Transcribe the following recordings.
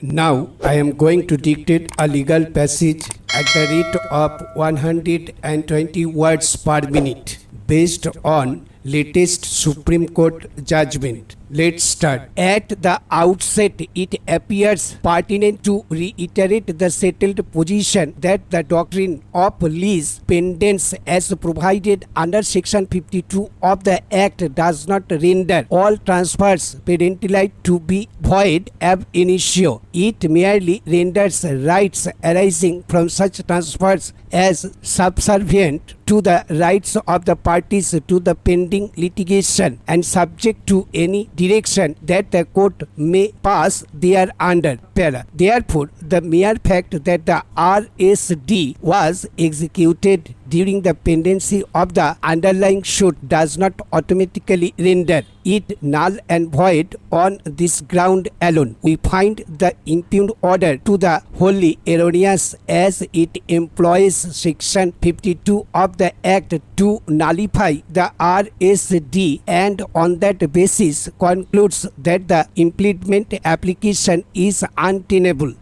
Now I am going to dictate a legal passage at the rate of 120 words per minute based on latest Supreme Court judgment. Let's start. At the outset, it appears pertinent to reiterate the settled position that the doctrine of lease pendants as provided under Section 52 of the Act does not render all transfers parental to be void ab initio. It merely renders rights arising from such transfers as subservient to the rights of the parties to the pending litigation and subject to any direction that the court may pass thereunder. Therefore, the mere fact that the RSD was executed during the pendency of the underlying suit does not automatically render it null and void on this ground alone. We find the impugned order to the wholly erroneous as it employs Section 52 of the Act to nullify the RSD and on that basis concludes that the implement application is untenable.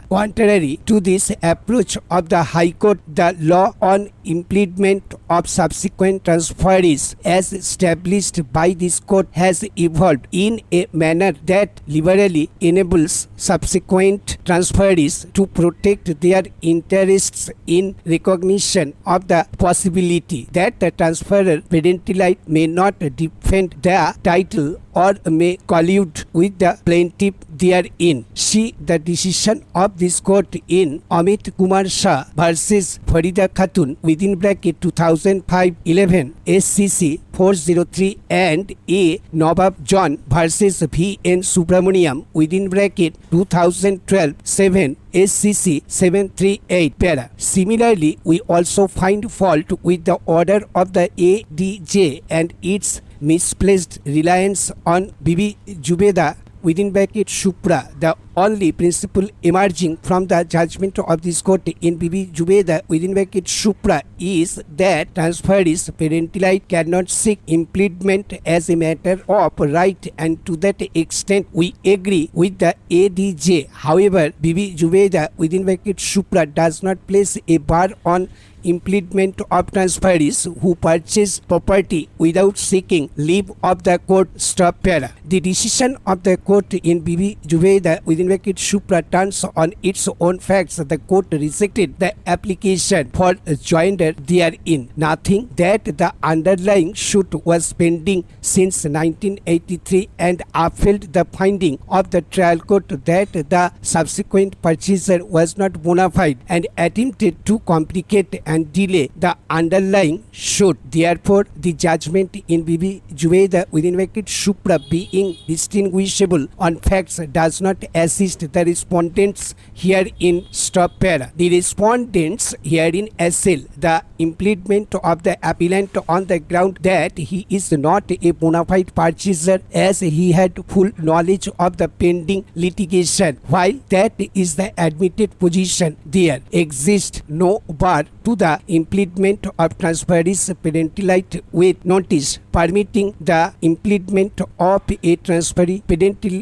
Contrary to this approach of the High Court, the law on implement of subsequent transferees as established by this court has evolved in a manner that liberally enables subsequent transferees to protect their interests in recognition of the possibility that the transferor parental may not defend the title or may collude with the plaintiff therein. See the decision of this court in Amit Kumar Shah versus Farida Khatun within bracket 2005-11 SCC 403 and A. Nawab John versus V.N. Subramaniam within bracket 2012-7 SCC 738 Similarly, we also find fault with the order of the ADJ and its misplaced reliance on Bibi Jubeda within bracket Shupra. The only principle emerging from the judgment of this court in Bibi Jubeda within bracket Shupra is that transferees parental cannot seek implement as a matter of right, and to that extent we agree with the ADJ. However, Bibi Jubeda within bracket Shupra does not place a bar on implement of transferees who purchase property without seeking leave of the court. The decision of the court in Bibi Jubeda within bracket Shupra turns on its own facts. The court rejected the application for joinder therein, nothing that the underlying suit was pending since 1983, and upheld the finding of the trial court that the subsequent purchaser was not bona fide and attempted to complicate and delay the underlying suit. Therefore, the judgment in Bibi Jubeda within bracket Shupra being distinguishable on facts does not assist the respondents herein. The respondents herein assail the implement of the appellant on the ground that he is not a bona fide purchaser as he had full knowledge of the pending litigation. While that is the admitted position, there exists no bar to the implement of transferees parental with notice. Permitting the implement of a transferee parental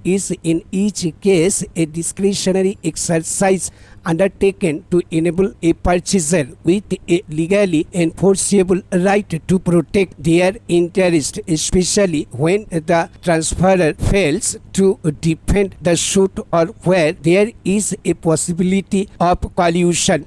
is in each case a discretionary exercise undertaken to enable a purchaser with a legally enforceable right to protect their interest, especially when the transferor fails to defend the suit or where there is a possibility of collusion.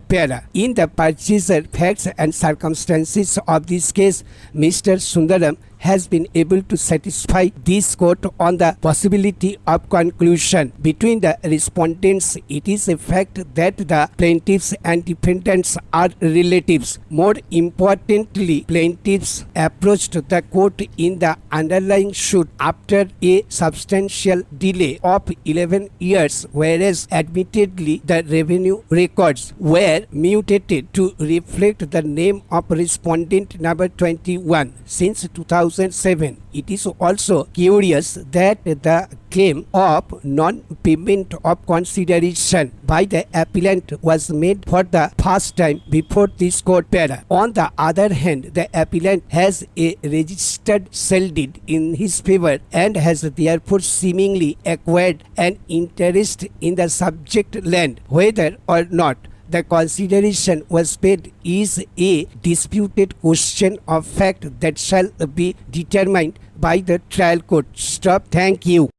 In the purchaser facts and circumstances of this case, Mr. Sundaram has been able to satisfy this court on the possibility of conclusion between the respondents. It is a fact that the plaintiffs and defendants are relatives. More importantly, plaintiffs approached the court in the underlying suit after a substantial delay of 11 years, whereas admittedly the revenue records were mutated to reflect the name of respondent number 21 since 2000 2007. It is also curious that the claim of non-payment of consideration by the appellant was made for the first time before this court para. On the other hand, the appellant has a registered sale deed in his favor and has therefore seemingly acquired an interest in the subject land. Whether or not the consideration was paid is a disputed question of fact that shall be determined by the trial court. Stop. Thank you.